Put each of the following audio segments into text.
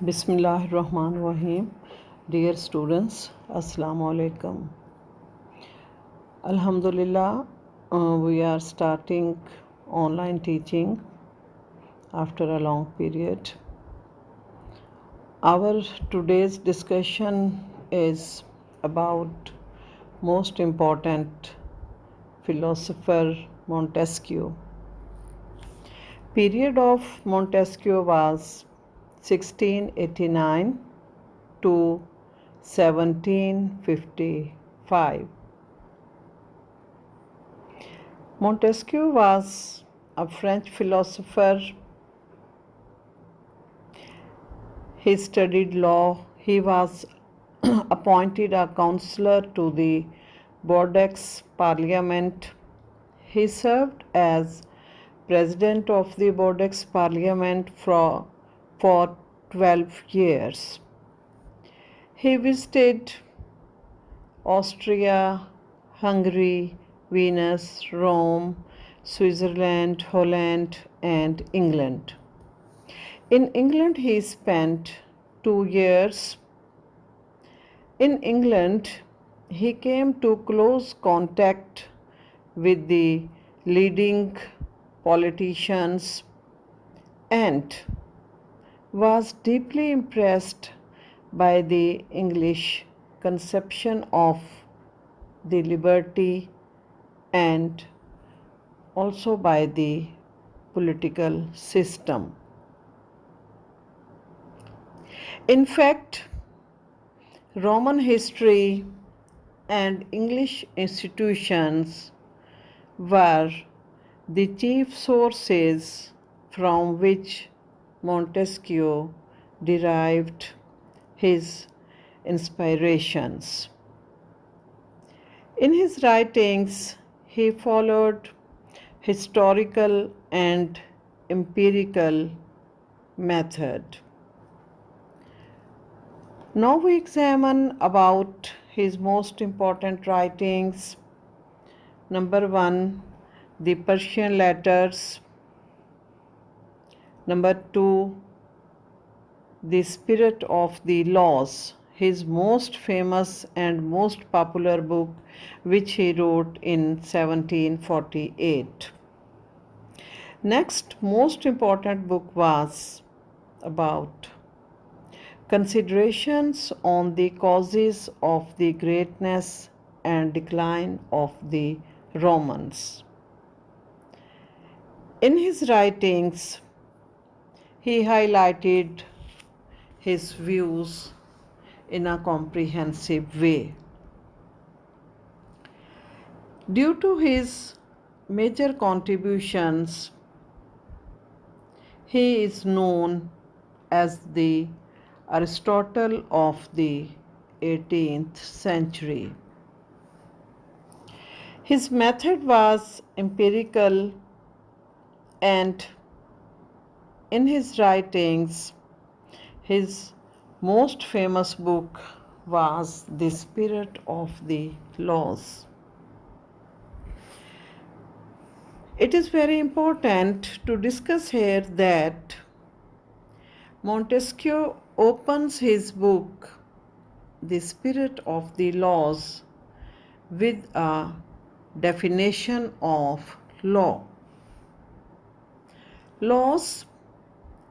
Bismillahirrahmanirrahim. Dear students, Assalamu alaikum. Alhamdulillah, we are starting online teaching after a long period. Our today's discussion is about most important philosopher Montesquieu. Period of Montesquieu was 1689 to 1755. Montesquieu was a French philosopher. He studied law. He was appointed a counselor to the Bordeaux Parliament. He served as president of the Bordeaux Parliament for 12 years. He visited Austria, Hungary, Venice, Rome, Switzerland, Holland, and England. In England, he spent 2 years. In England, he came to close contact with the leading politicians and was deeply impressed by the English conception of the liberty and also by the political system. In fact, Roman history and English institutions were the chief sources from which Montesquieu derived his inspirations. In his writings, he followed historical and empirical method. Now we examine about his most important writings. Number 1, the Persian letters. Number 2, the Spirit of the Laws, his most famous and most popular book, which he wrote in 1748. Next most important book was about Considerations on the Causes of the Greatness and Decline of the Romans. In his writings, he highlighted his views in a comprehensive way. Due to his major contributions, he is known as the Aristotle of the 18th century. His method was empirical, and in his writings, his most famous book was The Spirit of the Laws. It is very important to discuss here that Montesquieu opens his book, The Spirit of the Laws, with a definition of law. Laws,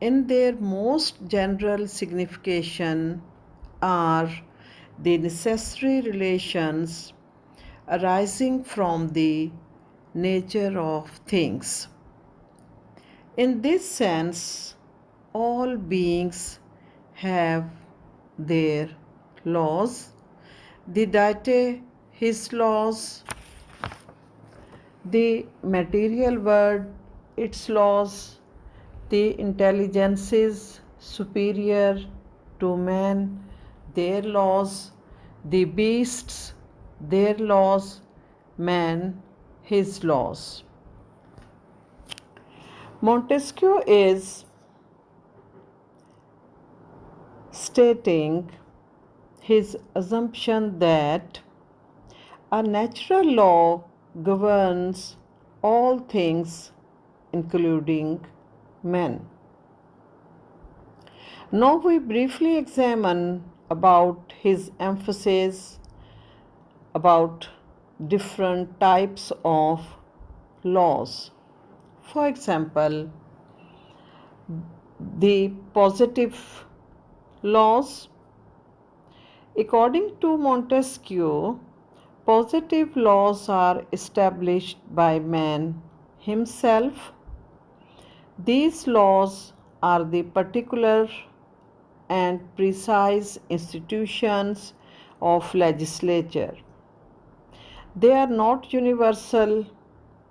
in their most general signification, are the necessary relations arising from the nature of things. In this sense, all beings have their laws, the deity his laws, the material world its laws, the intelligences superior to man their laws, the beasts their laws, man his laws. Montesquieu is stating his assumption that a natural law governs all things, including men. Now we briefly examine about his emphasis about different types of laws. For example, the positive laws. According to Montesquieu, positive laws are established by man himself. These laws are the particular and precise institutions of legislature. They are not universal.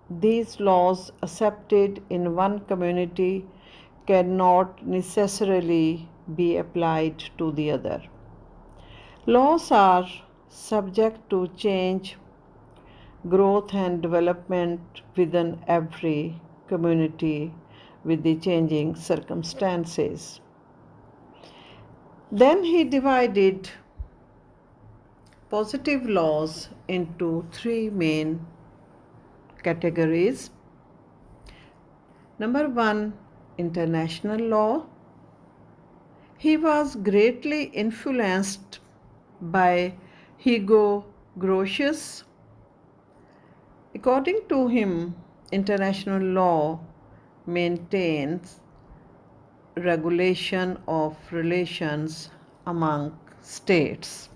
These laws accepted in one community cannot necessarily be applied to the other. Laws are subject to change, growth, and development within every community with the changing circumstances. Then he divided positive laws into three main categories. Number one, international law. He was greatly influenced by Hugo Grotius. According to him, international law maintains regulation of relations among states.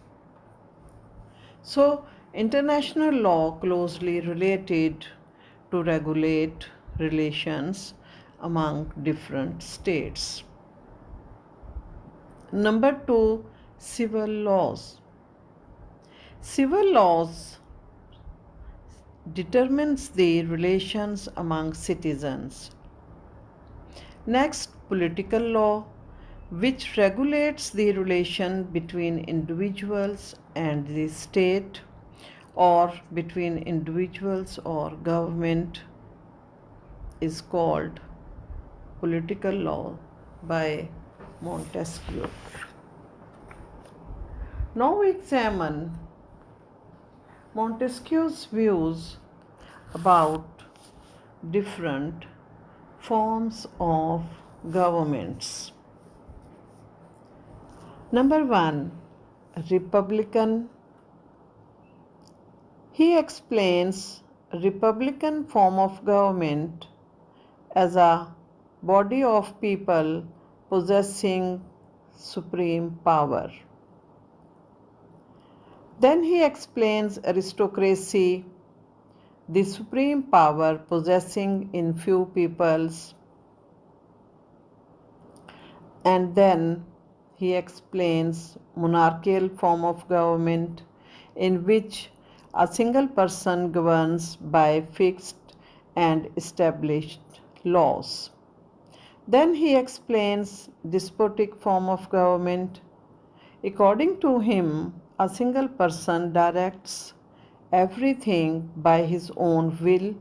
So, international law closely related to regulate relations among different states. Number two, civil laws. Civil laws determines the relations among citizens. Next, political law, which regulates the relation between individuals and the state or between individuals or government, is called political law by Montesquieu. Now we examine Montesquieu's views about different forms of governments. Number one, Republican. He explains Republican form of government as a body of people possessing supreme power. Then he explains aristocracy, the supreme power possessing in few peoples. And then he explains monarchical form of government in which a single person governs by fixed and established laws. Then he explains despotic form of government. According to him, a single person directs everything by his own will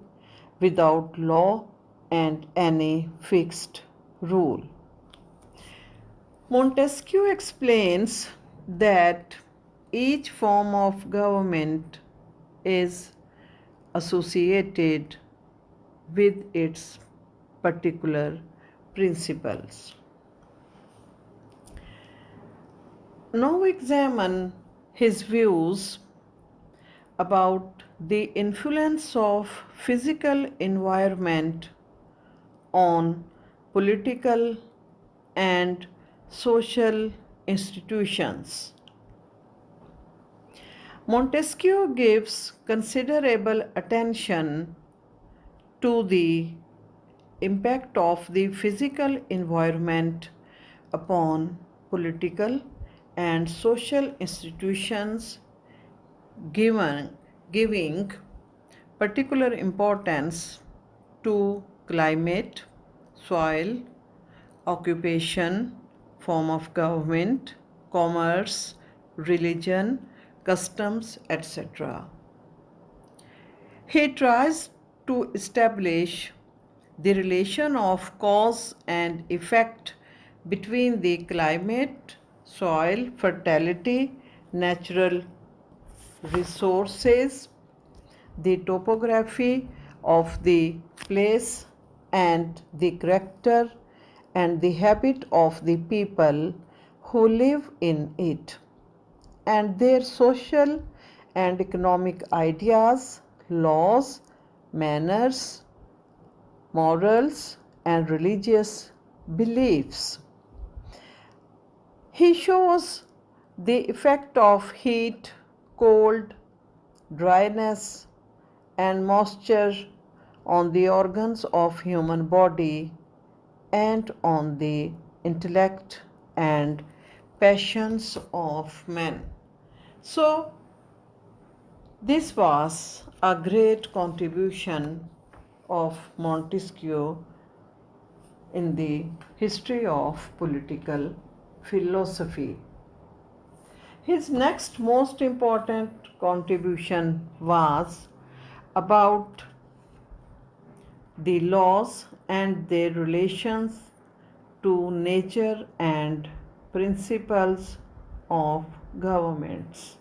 without law and any fixed rule. Montesquieu explains that each form of government is associated with its particular principles. Now examine his views about the influence of physical environment on political and social institutions. Montesquieu gives considerable attention to the impact of the physical environment upon political and social institutions, giving particular importance to climate, soil, occupation, form of government, commerce, religion, customs, etc. He tries to establish the relation of cause and effect between the climate, soil, fertility, natural resources, the topography of the place, and the character and the habit of the people who live in it, and their social and economic ideas, laws, manners, morals, and religious beliefs. He shows the effect of heat, cold, dryness, and moisture on the organs of human body and on the intellect and passions of men. So, this was a great contribution of Montesquieu in the history of political philosophy. His next most important contribution was about the laws and their relations to nature and principles of governments.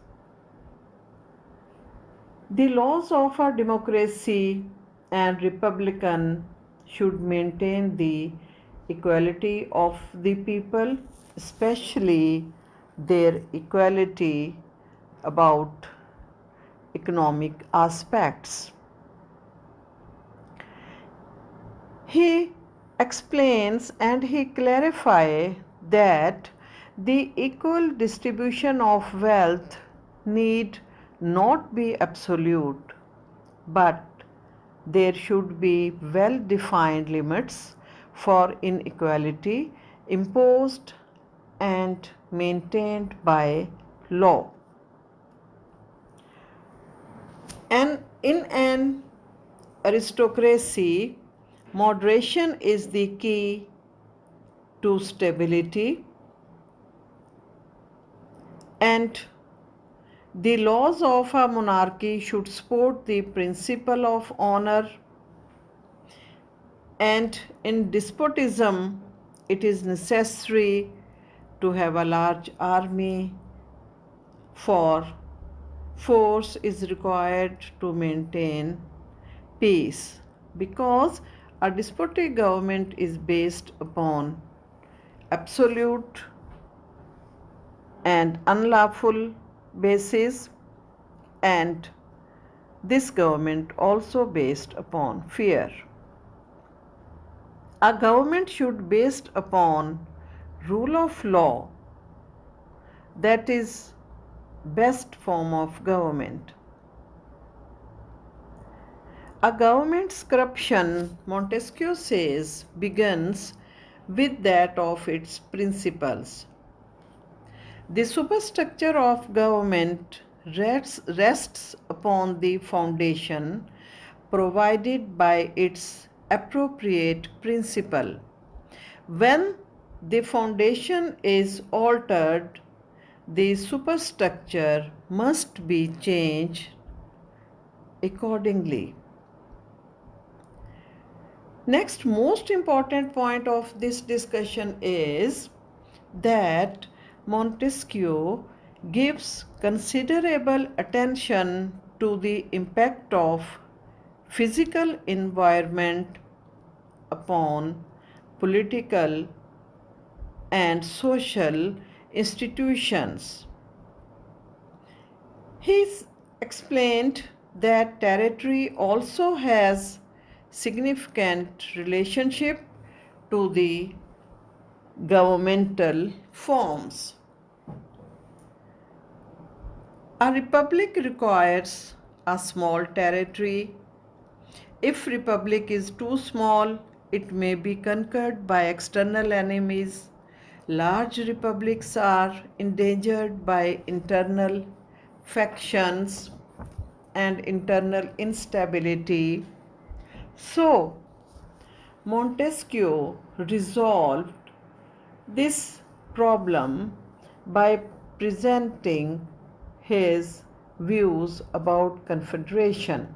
The laws of a democracy and republican should maintain the equality of the people, especially their equality about economic aspects. He explains and he clarifies that the equal distribution of wealth need not be absolute, but there should be well defined limits for inequality imposed and maintained by law. And in an aristocracy, moderation is the key to stability, and the laws of a monarchy should support the principle of honor, and in despotism, it is necessary to have a large army, for force is required to maintain peace, because a despotic government is based upon absolute and unlawful basis, and this government also based upon fear. A government should be based upon rule of law, that is best form of government. A government's corruption, Montesquieu says, begins with that of its principles. The superstructure of government rests upon the foundation provided by its appropriate principle. When the foundation is altered, the superstructure must be changed accordingly. Next most important point of this discussion is that Montesquieu gives considerable attention to the impact of physical environment upon political and social institutions. He explained that territory also has significant relationship to the governmental forms. A republic requires a small territory. If republic is too small, it may be conquered by external enemies. Large republics are endangered by internal factions and internal instability. So, Montesquieu resolved this problem by presenting his views about confederation.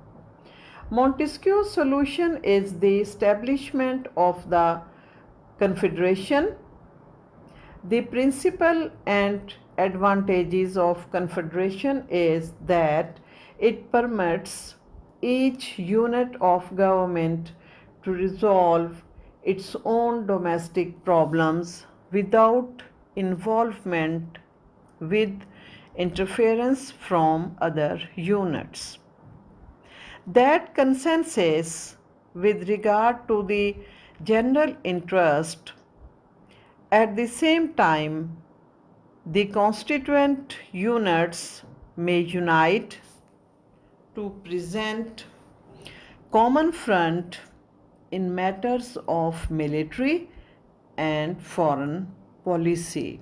Montesquieu's solution is the establishment of the confederation. The principle and advantages of confederation is that it permits each unit of government to resolve its own domestic problems without involvement with interference from other units. That consensus with regard to the general interest, at the same time, the constituent units may unite to present common front in matters of military and foreign policy.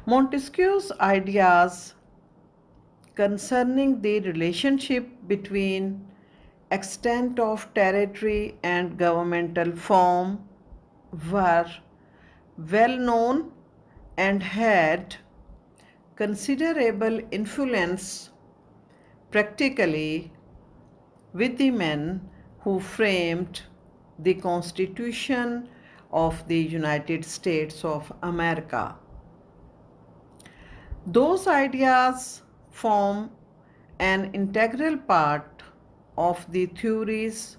Montesquieu's ideas concerning the relationship between extent of territory and governmental form were well known and had considerable influence practically with the men who framed the Constitution of the United States of America. Those ideas form an integral part of the theories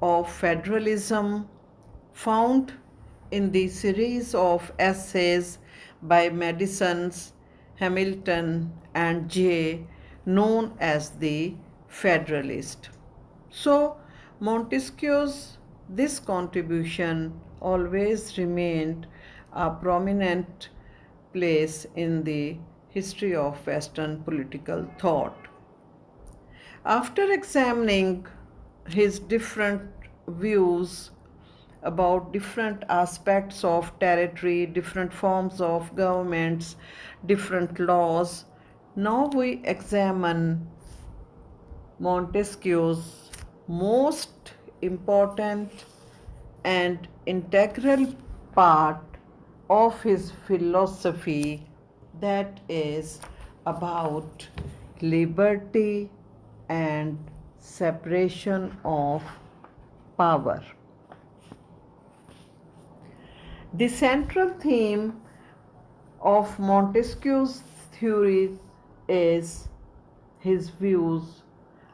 of federalism found in the series of essays by Madison's, Hamilton, and Jay, known as the Federalist. So, Montesquieu's this contribution always remained a prominent place in the history of Western political thought. After examining his different views about different aspects of territory, different forms of governments, different laws, now we examine Montesquieu's most important and integral part of his philosophy, that is about liberty and separation of power. The central theme of Montesquieu's theory is his views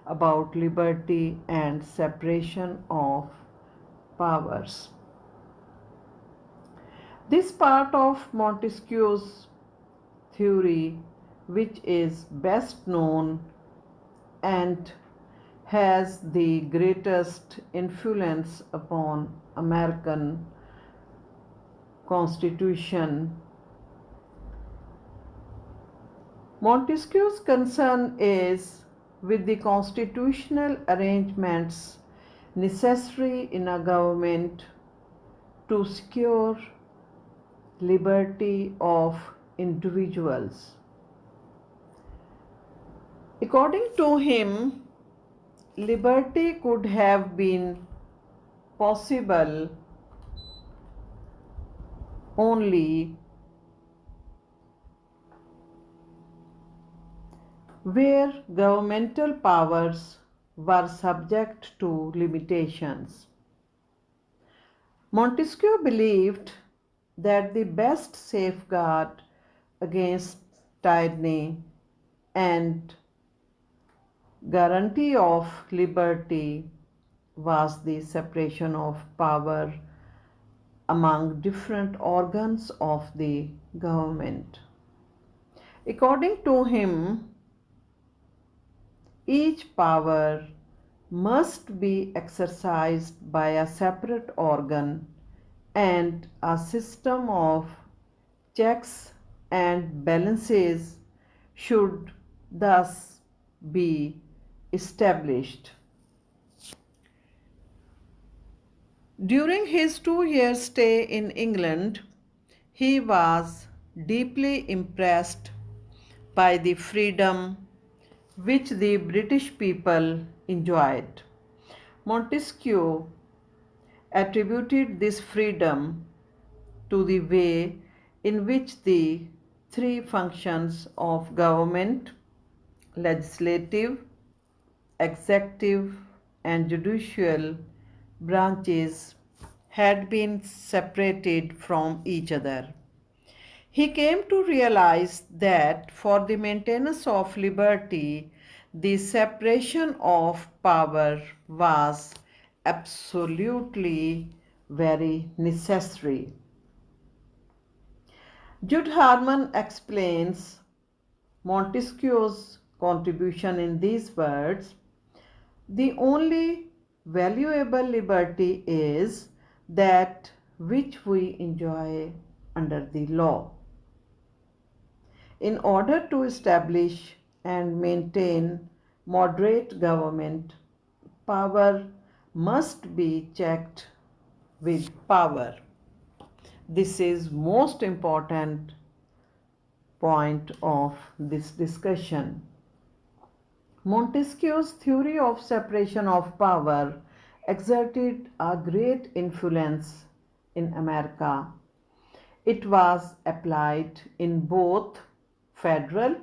about liberty and separation of powers. This part of Montesquieu's theory, which is best known and has the greatest influence upon American Constitution, Montesquieu's concern is with the constitutional arrangements necessary in a government to secure liberty of individuals. According to him, liberty could have been possible only where governmental powers were subject to limitations. Montesquieu believed that the best safeguard against tyranny and guarantee of liberty was the separation of power among different organs of the government. According to him, each power must be exercised by a separate organ, and a system of checks and balances should thus be established. During his 2-year stay in England, he was deeply impressed by the freedom which the British people enjoyed. Montesquieu attributed this freedom to the way in which the three functions of government, legislative, executive, and judicial branches had been separated from each other. He came to realize that for the maintenance of liberty, the separation of power was absolutely very necessary. Jude Harman explains Montesquieu's contribution in these words: the only valuable liberty is that which we enjoy under the law. In order to establish and maintain moderate government, power must be checked with power. This is most important point of this discussion. Montesquieu's theory of separation of power exerted a great influence in America. It was applied in both federal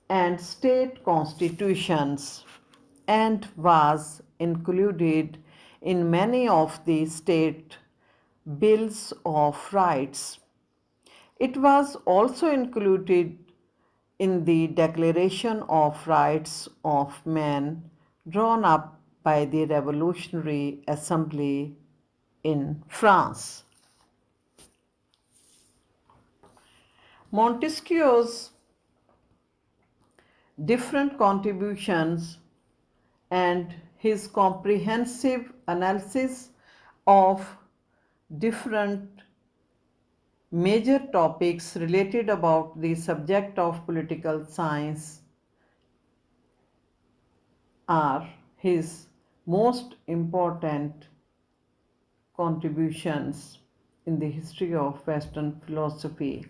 and state constitutions and was included in many of the state bills of rights. It was also included in the Declaration of Rights of Man drawn up by the Revolutionary Assembly in France. Montesquieu's different contributions and his comprehensive analysis of different major topics related about the subject of political science are his most important contributions in the history of Western philosophy.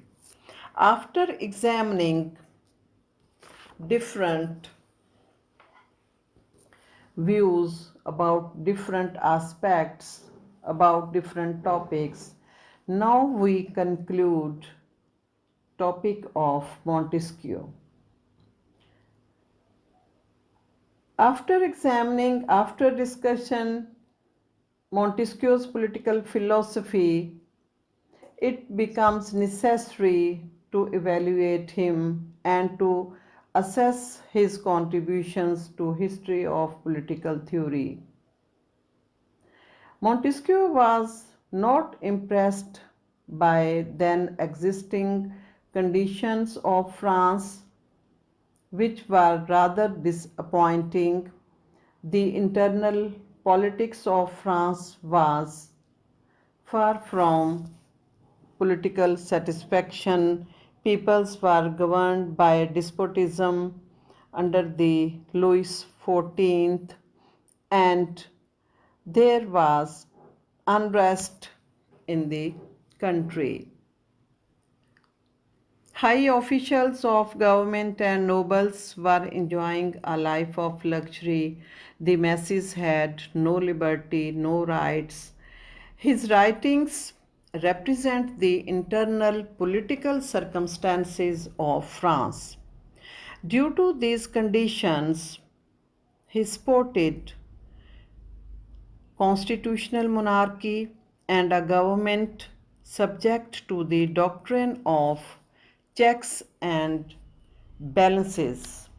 After examining different views about different aspects, about different topics, now we conclude topic of Montesquieu. After discussion Montesquieu's political philosophy, it becomes necessary to evaluate him and to assess his contributions to history of political theory. Montesquieu was not impressed by then existing conditions of France, which were rather disappointing. The internal politics of France was far from political satisfaction. Peoples were governed by despotism under the Louis XIV, and there was unrest in the country. High officials of government and nobles were enjoying a life of luxury. The masses had no liberty, no rights. His writings represent the internal political circumstances of France. Due to these conditions, he supported constitutional monarchy and a government subject to the doctrine of checks and balances.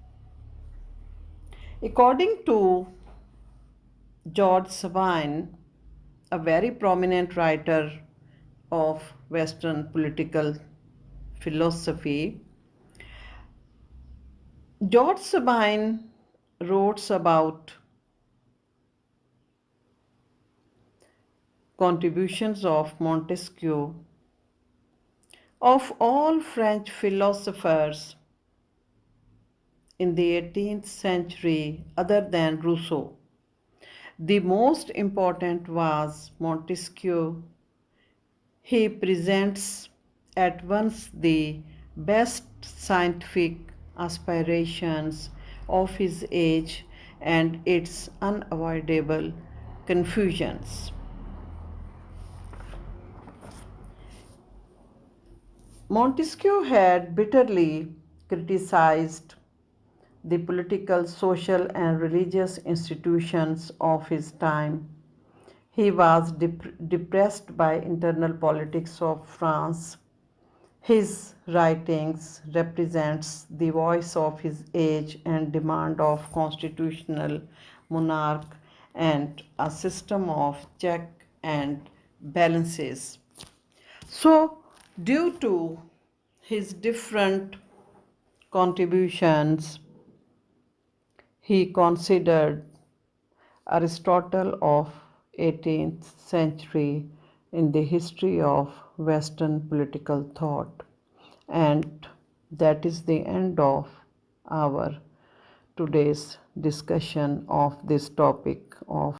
According to George Sabine, a very prominent writer of Western political philosophy, George Sabine wrote about contributions of Montesquieu. Of all French philosophers in the 18th century, other than Rousseau, the most important was Montesquieu. He presents at once the best scientific aspirations of his age and its unavoidable confusions. Montesquieu had bitterly criticized the political, social, and religious institutions of his time. He was depressed by internal politics of France. His writings represents the voice of his age and demand of constitutional monarch and a system of check and balances. So, due to his different contributions, he considered Aristotle of 18th century in the history of Western political thought. And that is the end of our today's discussion of this topic of